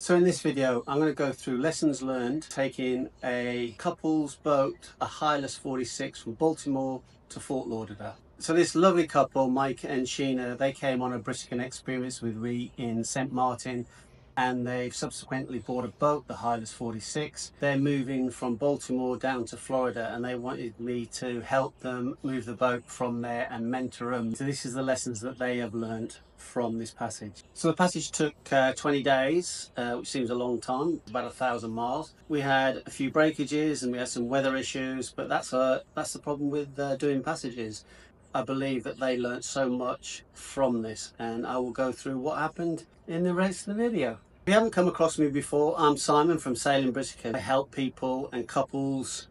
So in this video, I'm going to go through lessons learned taking a couple's boat, a Hilus 46 from Baltimore to Fort Lauderdale. So this lovely couple, Mike and Sheena, they came on a Britican experience with me in St. Martin, and they've subsequently bought a boat, the Hilus 46. They're moving from Baltimore down to Florida, and they wanted me to help them move the boat from there and mentor them. So this is the lessons that they have learned from this passage. So the passage took 20 days, which seems a long time, about 1,000 miles. We had a few breakages and we had some weather issues, but that's the problem with doing passages. I believe that they learnt so much from this, and I will go through what happened in the rest of the video. If you haven't come across me before, I'm Simon from Sailing Britican. I help people and couples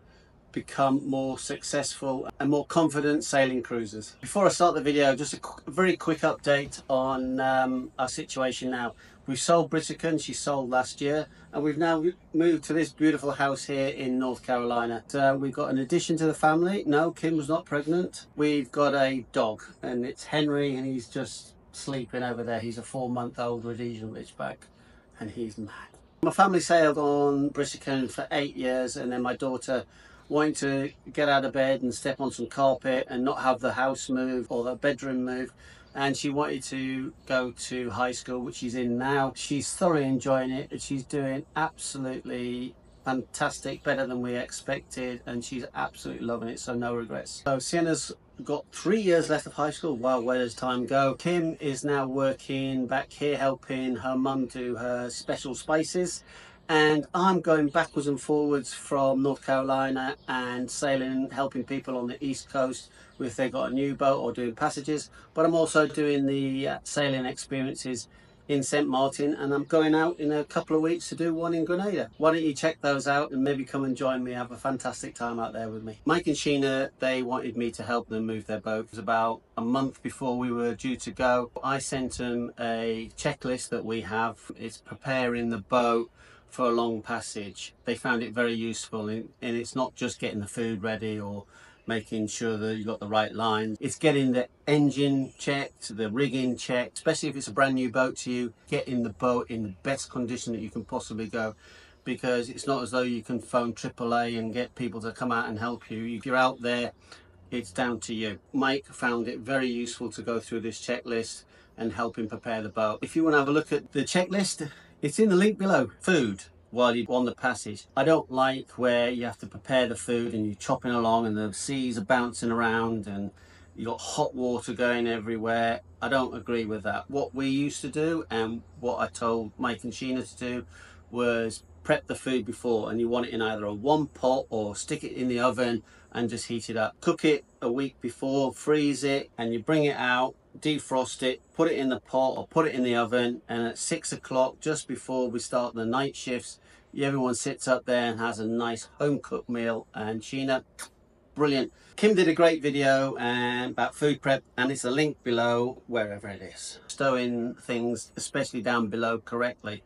become more successful and more confident sailing cruisers. Before I start the video, just a very quick update on our situation now. We've sold Britican, she sold last year, and we've now moved to this beautiful house here in North Carolina. So we've got an addition to the family. No, Kim was not pregnant. We've got a dog, and it's Henry, and he's just sleeping over there. He's a 4-month-old Rhodesian Ridgeback, and he's mad. My family sailed on Britican for 8 years, and then my daughter wanting to get out of bed and step on some carpet and not have the house move or the bedroom move, and she wanted to go to high school, which she's in now. She's thoroughly enjoying it, and she's doing absolutely fantastic, better than we expected, and she's absolutely loving it, so no regrets. So Sienna's got 3 years left of high school. Wow, where does time go? Kim is now working back here, helping her mum do her special spices, and I'm going backwards and forwards from North Carolina and sailing, helping people on the East Coast if they've got a new boat or doing passages. But I'm also doing the sailing experiences in St. Martin, and I'm going out in a couple of weeks to do one in Grenada. Why don't you check those out and maybe come and join me, have a fantastic time out there with me. Mike and Sheena, they wanted me to help them move their boat. It was about a month before we were due to go. I sent them a checklist that we have. It's preparing the boat for a long passage. They found it very useful, and it's not just getting the food ready or making sure that you've got the right lines. It's getting the engine checked, the rigging checked, especially if it's a brand new boat to you, getting the boat in the best condition that you can possibly go, because it's not as though you can phone AAA and get people to come out and help you. If you're out there, it's down to you. Mike found it very useful to go through this checklist and help him prepare the boat. If you want to have a look at the checklist, it's in the link below. Food while you're on the passage. I don't like where you have to prepare the food and you're chopping along and the seas are bouncing around and you got hot water going everywhere. I don't agree with that. What we used to do, and what I told Mike and Sheena to do, was prep the food before, and you want it in either a one pot or stick it in the oven and just heat it up. Cook it a week before, freeze it, and you bring it out, defrost it, put it in the pot or put it in the oven, and at 6 o'clock, just before we start the night shifts, everyone sits up there and has a nice home cooked meal. And Sheena, brilliant. Kim did a great video about food prep, and it's a link below wherever it is. Stowing things, especially down below, correctly.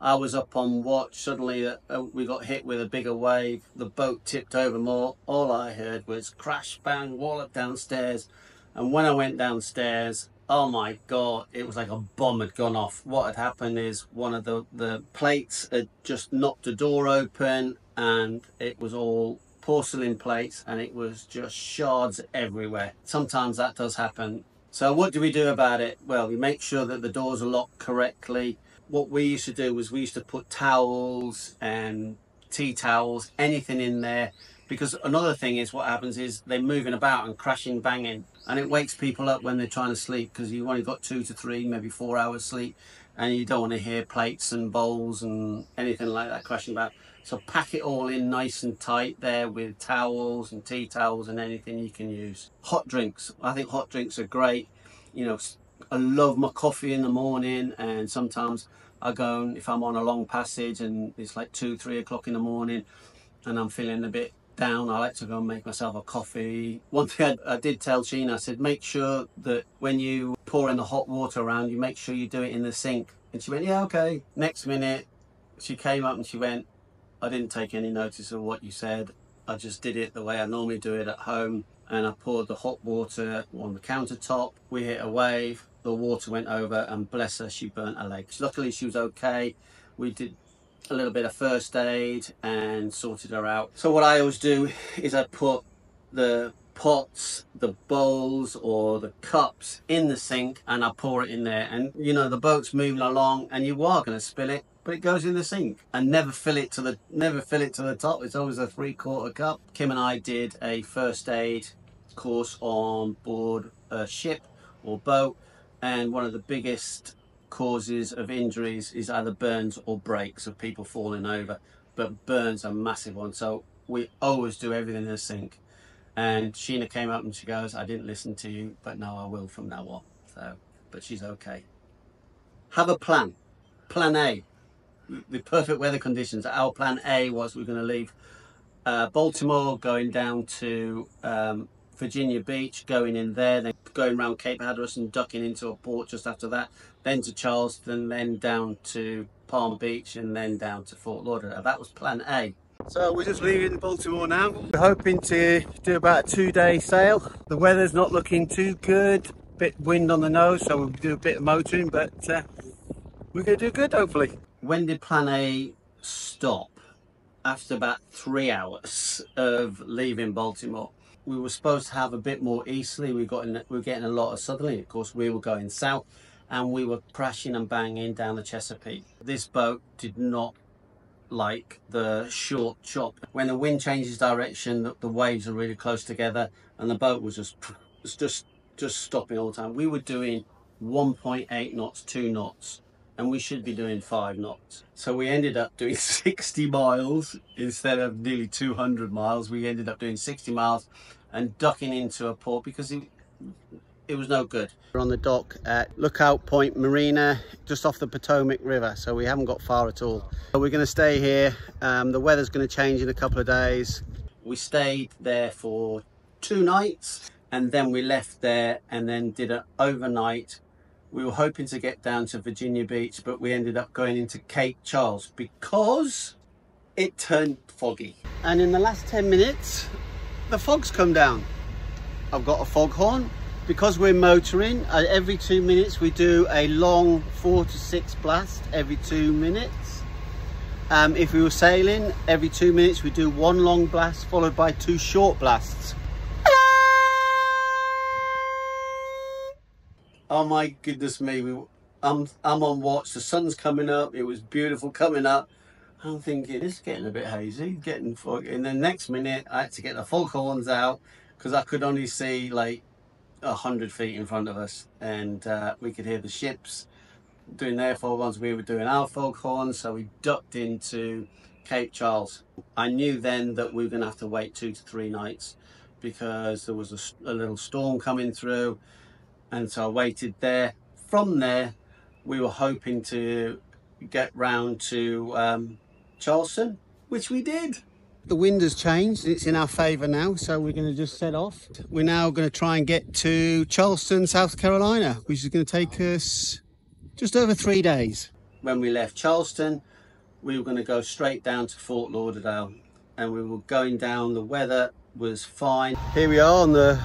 I was up on watch, suddenly we got hit with a bigger wave, the boat tipped over more. All I heard was crash, bang, wallop downstairs. And when I went downstairs, oh my God, it was like a bomb had gone off. What had happened is one of the plates had just knocked a door open, and it was all porcelain plates, and it was just shards everywhere. Sometimes that does happen. So what do we do about it? Well, we make sure that the doors are locked correctly. What we used to do was we used to put towels and tea towels, anything in there, because another thing is what happens is they're moving about and crashing, banging, and it wakes people up when they're trying to sleep, because you've only got 2 to 3, maybe 4 hours sleep, and you don't want to hear plates and bowls and anything like that crashing about. So pack it all in nice and tight there with towels and tea towels and anything you can use. Hot drinks. I think hot drinks are great. You know, I love my coffee in the morning, and sometimes I go, if I'm on a long passage and it's like 2, 3 o'clock in the morning and I'm feeling a bit down, I like to go and make myself a coffee. One thing I did tell Sheena, I said, make sure that when you pour in the hot water around, you make sure you do it in the sink. And she went, yeah, okay. Next minute, she came up and she went, I didn't take any notice of what you said. I just did it the way I normally do it at home. And I poured the hot water on the countertop. We hit a wave, the water went over, and bless her, she burnt her leg. Luckily, she was okay. We did a little bit of first aid and sorted her out. So what I always do is I put the pots, the bowls or the cups in the sink and I pour it in there, and you know the boat's moving along and you are going to spill it, but it goes in the sink. And never fill it to the top. It's always a 3/4 cup. Kim and I did a first aid course on board a ship or boat, and one of the biggest causes of injuries is either burns or breaks of people falling over, but burns are a massive one. So we always do everything in the sink. And Sheena came up and she goes, I didn't listen to you, but now I will from now on. So, but she's okay. Have a plan. Plan A. The perfect weather conditions. Our plan A was we're going to leave Baltimore, going down to Virginia Beach, going in there, then going around Cape Hatteras and ducking into a port just after that, then to Charleston, then down to Palm Beach, and then down to Fort Lauderdale. That was plan A. So we're just leaving Baltimore now. We're hoping to do about a 2-day sail. The weather's not looking too good, bit wind on the nose, so we'll do a bit of motoring, but we're going to do good hopefully. When did plan A stop? After about 3 hours of leaving Baltimore. We were supposed to have a bit more easterly. We were getting a lot of southerly. Of course, we were going south and we were crashing and banging down the Chesapeake. This boat did not like the short chop. When the wind changes direction, the waves are really close together and the boat was just stopping all the time. We were doing 1.8 knots, 2 knots, and we should be doing 5 knots. So we ended up doing 60 miles instead of nearly 200 miles. We ended up doing 60 miles and ducking into a port because it was no good. We're on the dock at Lookout Point Marina, just off the Potomac River, so we haven't got far at all. So we're going to stay here. The weather's going to change in a couple of days. We stayed there for 2 nights and then we left there and then did an overnight. We were hoping to get down to Virginia Beach, but we ended up going into Cape Charles because it turned foggy. And in the last 10 minutes, the fog's come down. I've got a foghorn. Because we're motoring, every 2 minutes we do a long 4 to 6 blast every 2 minutes. If we were sailing, every 2 minutes we do 1 long blast followed by 2 short blasts. Oh my goodness me, I'm on watch, the sun's coming up, it was beautiful coming up. I'm thinking, it's getting a bit hazy, getting foggy. And then next minute I had to get the foghorns out because I could only see like 100 feet in front of us, and we could hear the ships doing their foghorns, we were doing our foghorns, so we ducked into Cape Charles. I knew then that we were going to have to wait 2 to 3 nights because there was a little storm coming through, and so I waited there. From there we were hoping to get round to Charleston, which we did. The wind has changed, it's in our favour now, so we're going to just set off. We're now going to try and get to Charleston, South Carolina, which is going to take us just over 3 days. When we left Charleston, we were going to go straight down to Fort Lauderdale, and we were going down, the weather was fine. Here we are on the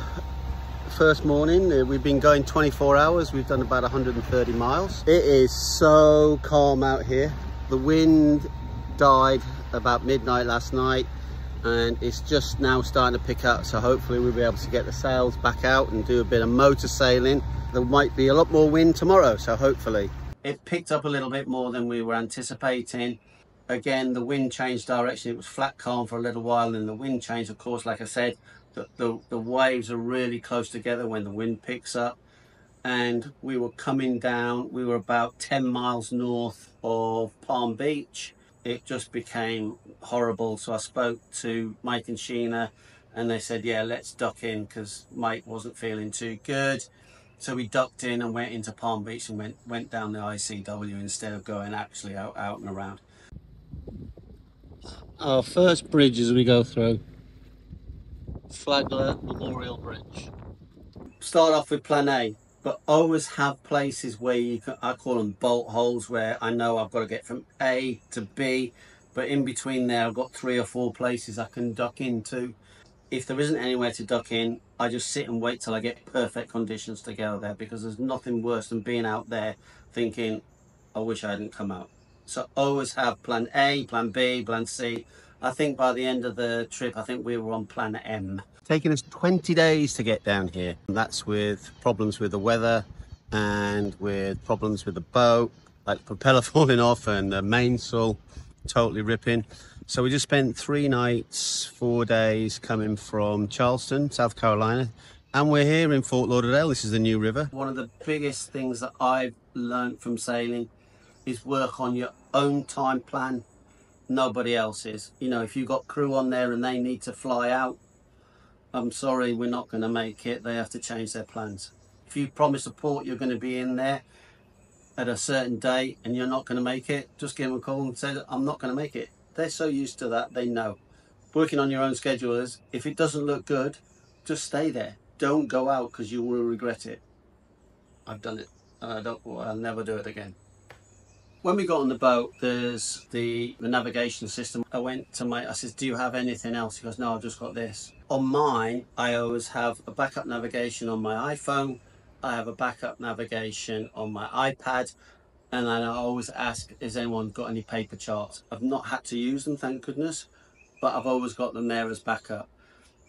first morning. We've been going 24 hours, we've done about 130 miles. It is so calm out here. The wind died about midnight last night and it's just now starting to pick up, so hopefully we'll be able to get the sails back out and do a bit of motor sailing. There might be a lot more wind tomorrow, so hopefully. It picked up a little bit more than we were anticipating. Again, the wind changed direction. It was flat calm for a little while and then the wind changed. Of course, like I said, the waves are really close together when the wind picks up, and we were coming down. We were about 10 miles north of Palm Beach. It just became horrible, so I spoke to Mike and Sheena and they said, yeah, let's duck in, because Mike wasn't feeling too good. So we ducked in and went into Palm Beach and went down the ICW instead of going actually out and around. Our first bridge as we go through, Flagler Memorial Bridge. Start off with plan A, but always have places where you can, I call them bolt holes, where I know I've got to get from A to B, but in between there I've got 3 or 4 places I can duck into. If there isn't anywhere to duck in, I just sit and wait till I get perfect conditions to go there, because there's nothing worse than being out there thinking, I wish I hadn't come out. So always have plan A, plan B, plan C. I think by the end of the trip, I think we were on plan M. Taking us 20 days to get down here. And that's with problems with the weather and with problems with the boat, like the propeller falling off and the mainsail totally ripping. So we just spent 3 nights, 4 days coming from Charleston, South Carolina. And we're here in Fort Lauderdale. This is the new river. One of the biggest things that I've learned from sailing is work on your own time plan, nobody else's. You know, if you've got crew on there and they need to fly out, I'm sorry, we're not going to make it. They have to change their plans. If you promise a port you're going to be in there at a certain date and you're not going to make it, just give them a call and say, I'm not going to make it. They're so used to that, they know. Working on your own schedule is, if it doesn't look good, just stay there. Don't go out because you will regret it. I've done it and I'll never do it again. When we got on the boat, there's the navigation system. I said, do you have anything else? He goes, no, I've just got this. On mine, I always have a backup navigation on my iPhone. I have a backup navigation on my iPad. And then I always ask, has anyone got any paper charts? I've not had to use them, thank goodness, but I've always got them there as backup.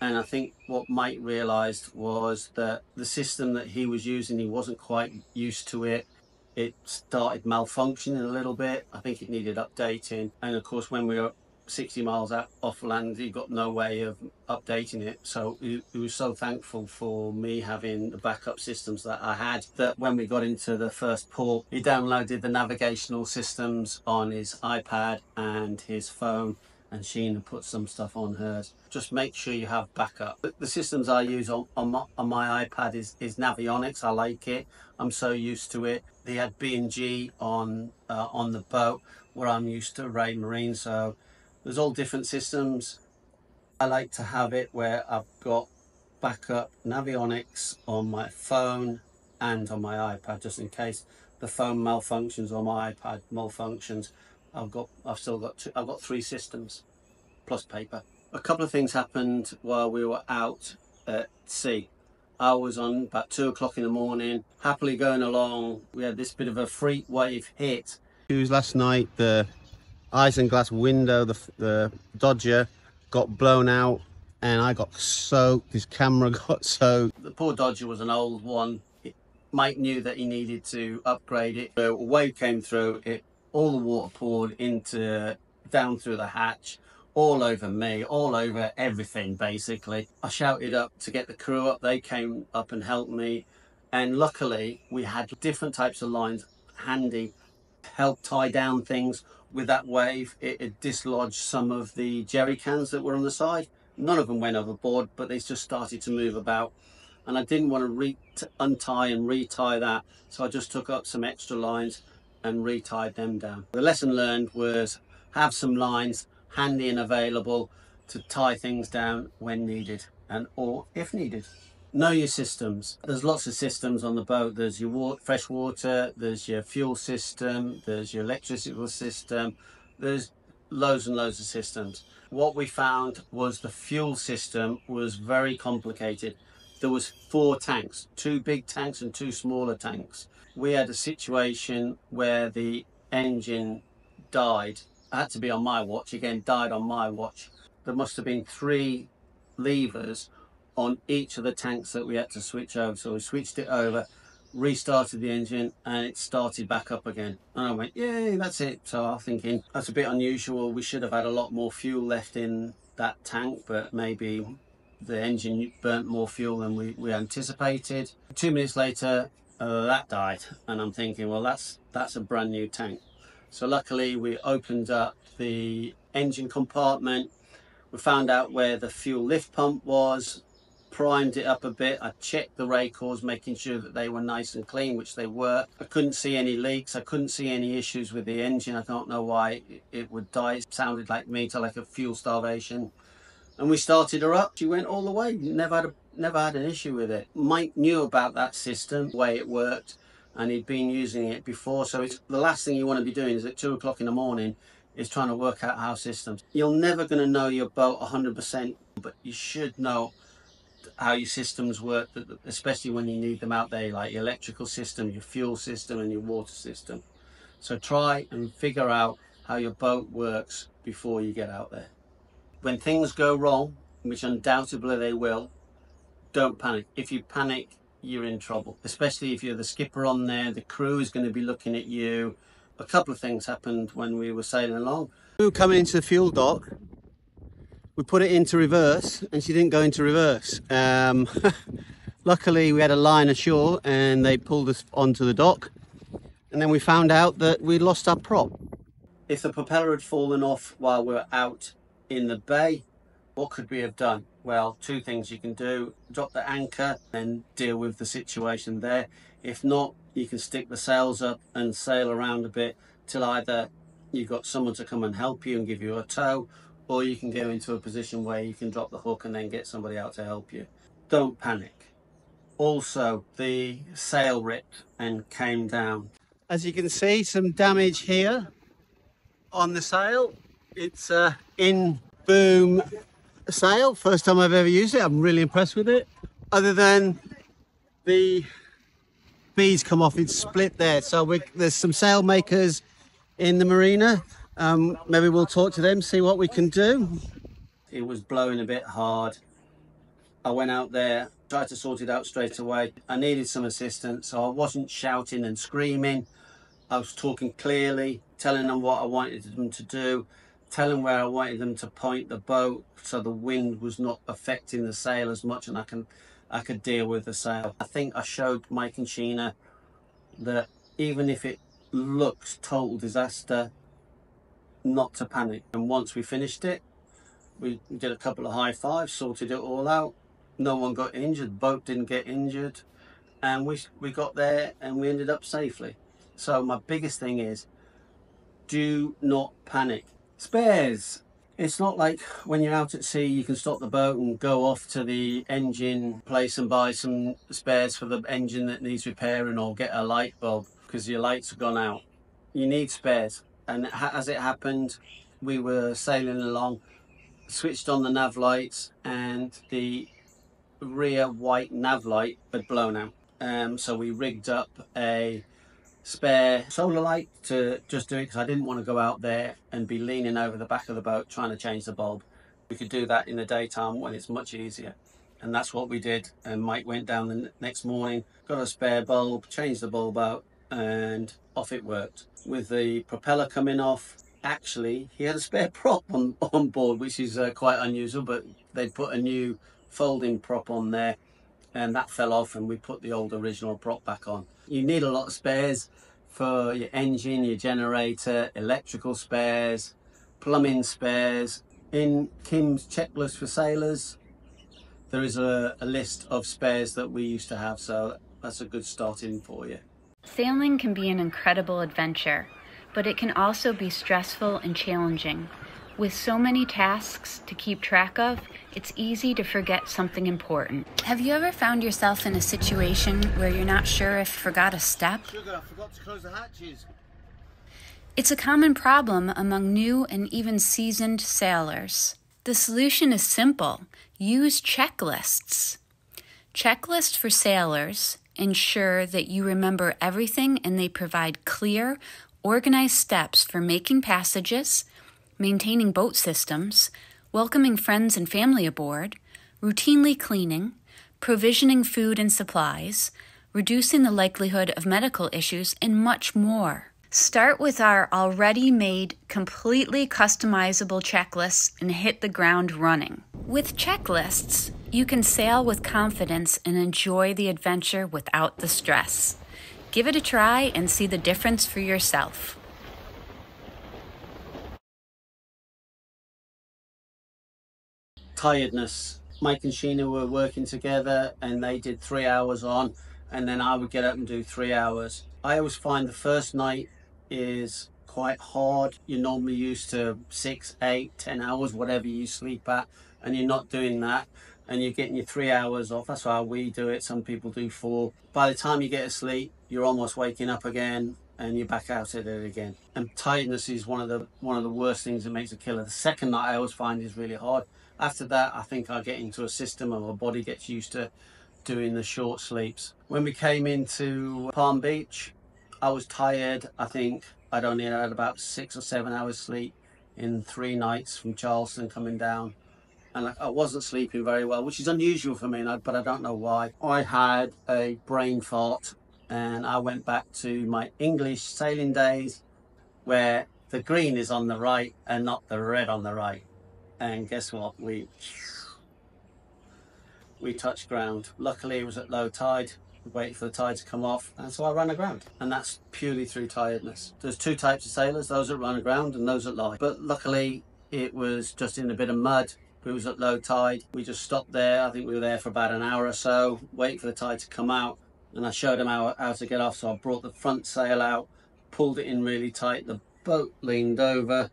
And I think what Mike realised was that the system that he was using, he wasn't quite used to it. It started malfunctioning a little bit. I think it needed updating. And of course, when we were 60 miles out off land, he got no way of updating it. So he was so thankful for me having the backup systems that I had, that when we got into the first port, he downloaded the navigational systems on his iPad and his phone, and Sheena put some stuff on hers. Just make sure you have backup. The systems I use on my iPad is Navionics. I like it. I'm so used to it. They had B&G on the boat, where I'm used to Ray Marine. So there's all different systems. I like to have it where I've got backup Navionics on my phone and on my iPad, just in case the phone malfunctions or my iPad malfunctions. I've got 3 systems plus paper. A couple of things happened while we were out at sea. I was on about 2 o'clock in the morning, happily going along. We had this bit of a freak wave hit. It was last night, the isinglass window, the Dodger got blown out and I got soaked. His camera got soaked. The poor Dodger was an old one. Mike knew that he needed to upgrade it. A wave came through, all the water poured down through the hatch, all over me, all over everything basically. I shouted up to get the crew up. They came up and helped me, and luckily we had different types of lines handy to help tie down things. With that wave, it dislodged some of the jerry cans that were on the side. None of them went overboard, but they just started to move about, and I didn't want to untie and retie that, so I just took up some extra lines and retied them down. The lesson learned was have some lines handy and available to tie things down when needed, or if needed. Know your systems. There's lots of systems on the boat. There's your fresh water, there's your fuel system, there's your electricity system, there's loads and loads of systems. What we found was the fuel system was very complicated. There was 4 tanks, 2 big tanks and 2 smaller tanks. We had a situation where the engine died. It had to be on my watch, again, died on my watch. There must have been 3 levers on each of the tanks that we had to switch over. So we switched it over, restarted the engine, and it started back up again. And I went, yay, that's it. So I'm thinking, that's a bit unusual. We should have had a lot more fuel left in that tank, but maybe the engine burnt more fuel than we anticipated. 2 minutes later, that died, and I'm thinking, well, that's a brand new tank. So luckily we opened up the engine compartment. We found out where the fuel lift pump was, primed it up a bit. I checked the ray cores, making sure that they were nice and clean, which they were. I couldn't see any leaks. I couldn't see any issues with the engine. I don't know why it would die. It sounded like me, to like a fuel starvation. And we started her up. She went all the way. Never had an issue with it. Mike knew about that system, the way it worked, and he'd been using it before. So it's the last thing you want to be doing is at 2 o'clock in the morning is trying to work out how systems. You're never going to know your boat 100%, but you should know how your systems work, especially when you need them out there, like your electrical system, your fuel system, and your water system. So try and figure out how your boat works before you get out there. When things go wrong, which undoubtedly they will, don't panic. If you panic, you're in trouble, especially if you're the skipper on there. The crew is going to be looking at you. A couple of things happened when we were sailing along. We were coming into the fuel dock. We put it into reverse and she didn't go into reverse. Luckily we had a line ashore and they pulled us onto the dock, and then we found out that we lost our prop. If the propeller had fallen off while we were out in the bay, what could we have done? Well, two things you can do: drop the anchor and deal with the situation there. If not, you can stick the sails up and sail around a bit till either you've got someone to come and help you and give you a tow, or you can go into a position where you can drop the hook and then get somebody out to help you. Don't panic. Also, the sail ripped and came down. As you can see, some damage here on the sail. It's in boom sail. First time I've ever used it. I'm really impressed with it. Other than the beads come off, it's split there. So there's some sail makers in the marina. Maybe we'll talk to them, see what we can do. It was blowing a bit hard. I went out there, tried to sort it out straight away. I needed some assistance, so I wasn't shouting and screaming. I was talking clearly, telling them what I wanted them to do, telling where I wanted them to point the boat so the wind was not affecting the sail as much and I could deal with the sail. I think I showed Mike and Sheena that even if it looks total disaster, not to panic. And once we finished it, we did a couple of high fives, sorted it all out. No one got injured, the boat didn't get injured, and we got there and we ended up safely. So my biggest thing is, do not panic. Spares. It's not like when you're out at sea you can stop the boat and go off to the engine place and buy some spares for the engine that needs repairing, or get a light bulb because your lights have gone out. You need spares. And as it happened, we were sailing along, switched on the nav lights, and the rear white nav light had blown out. So we rigged up a spare solar light to just do it, because I didn't want to go out there and be leaning over the back of the boat trying to change the bulb. We could do that in the daytime when it's much easier, and that's what we did. And Mike went down the next morning, got a spare bulb, changed the bulb out, and off it worked. With the propeller coming off, actually he had a spare prop on board, which is quite unusual, but they put a new folding prop on there and that fell off, and we put the old original prop back on. You need a lot of spares for your engine, your generator, electrical spares, plumbing spares. In Kim's checklist for sailors, there is a list of spares that we used to have, so that's a good starting for you. Sailing can be an incredible adventure, but it can also be stressful and challenging. With so many tasks to keep track of, it's easy to forget something important. Have you ever found yourself in a situation where you're not sure if you forgot a step? Sugar, I forgot to close the hatches. It's a common problem among new and even seasoned sailors. The solution is simple. Use checklists. Checklists for sailors ensure that you remember everything, and they provide clear, organized steps for making passages, maintaining boat systems, welcoming friends and family aboard, routinely cleaning, provisioning food and supplies, reducing the likelihood of medical issues, and much more. Start with our already made, completely customizable checklists and hit the ground running. With checklists, you can sail with confidence and enjoy the adventure without the stress. Give it a try and see the difference for yourself. Tiredness. Mike and Sheena were working together and they did 3 hours on, and then I would get up and do 3 hours. I always find the first night is quite hard. You're normally used to 6, 8, 10 hours, whatever you sleep at, and you're not doing that, and you're getting your 3 hours off. That's how we do it. Some people do 4. By the time you get to sleep, you're almost waking up again and you're back out at it again. And tiredness is one of the worst things that makes a killer. The second night I always find is really hard. After that, I think I get into a system and my body gets used to doing the short sleeps. When we came into Palm Beach, I was tired, I think I'd only had about 6 or 7 hours sleep in 3 nights from Charleston coming down. And I wasn't sleeping very well, which is unusual for me, but I don't know why. I had a brain fart, and I went back to my English sailing days where the green is on the right and not the red on the right. And guess what? We touched ground. Luckily, it was at low tide. We waited for the tide to come off, and so I ran aground. And that's purely through tiredness. There's 2 types of sailors, those that run aground and those that lie. But luckily, it was just in a bit of mud. It was at low tide. We just stopped there. I think we were there for about an hour or so, waiting for the tide to come out. And I showed them how to get off. So I brought the front sail out, pulled it in really tight. The boat leaned over,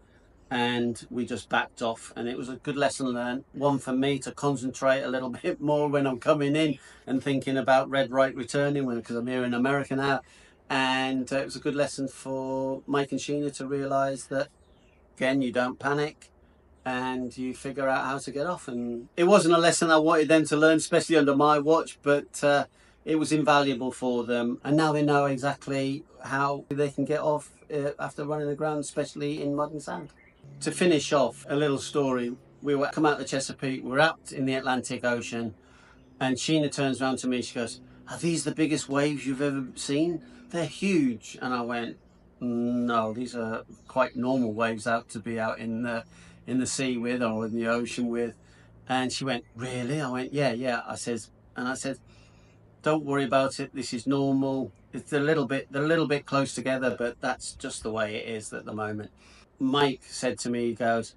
and we just backed off. And it was a good lesson learned, one for me to concentrate a little bit more when I'm coming in and thinking about red right returning, because I'm here in America now. And it was a good lesson for Mike and Sheena to realize that, again, you don't panic and you figure out how to get off. And it wasn't a lesson I wanted them to learn, especially under my watch, but it was invaluable for them, and now they know exactly how they can get off after running aground, especially in mud and sand. To finish off, a little story. We were come out the Chesapeake, we're out in the Atlantic Ocean, and Sheena turns around to me, she goes, "Are these the biggest waves you've ever seen? They're huge." And I went, "No, these are quite normal waves out to be out in the sea with, or in the ocean with." And she went, "Really?" I went, yeah. I said, "Don't worry about it. This is normal. They're a little bit close together, but that's just the way it is at the moment." Mike said to me, he goes,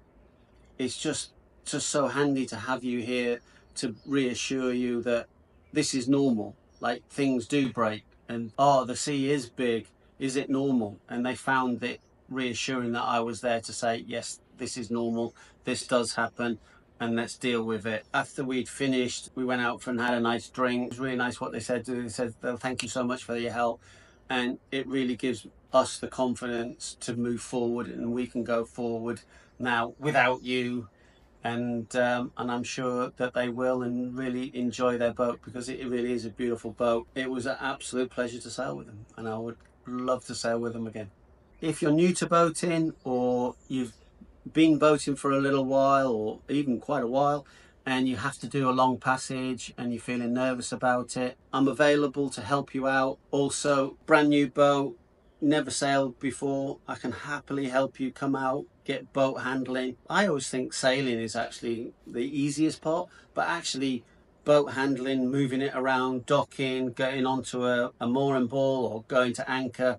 "It's just so handy to have you here to reassure you that this is normal. Like, things do break, and the sea is big. Is it normal?" And they found it reassuring that I was there to say, yes, this is normal. This does happen, and let's deal with it. After we'd finished, we went out and had a nice drink. It was really nice what they said. They said, "Thank you so much for your help." And it really gives us the confidence to move forward, and we can go forward now without you. And I'm sure that they will and really enjoy their boat, because it really is a beautiful boat. It was an absolute pleasure to sail with them, and I would love to sail with them again. If you're new to boating, or you've been boating for a little while, or even quite a while, and you have to do a long passage and you're feeling nervous about it, I'm available to help you out. Also, brand new boat, never sailed before, I can happily help you come out, get boat handling. I always think sailing is actually the easiest part, but actually boat handling, moving it around, docking, getting onto a mooring ball or going to anchor,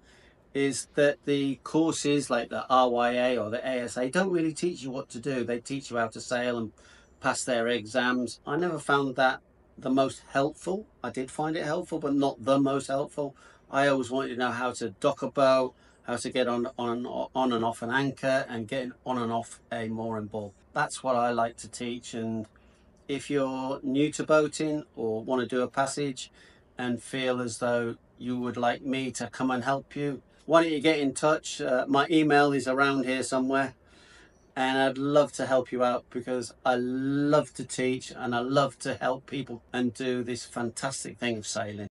is that the courses like the RYA or the ASA don't really teach you what to do. They teach you how to sail and pass their exams. I never found that the most helpful. I did find it helpful, but not the most helpful. I always wanted to know how to dock a boat, how to get on and off an anchor, and get on and off a mooring ball. That's what I like to teach. And if you're new to boating or want to do a passage and feel as though you would like me to come and help you, why don't you get in touch? My email is around here somewhere, and I'd love to help you out, because I love to teach and I love to help people and do this fantastic thing of sailing.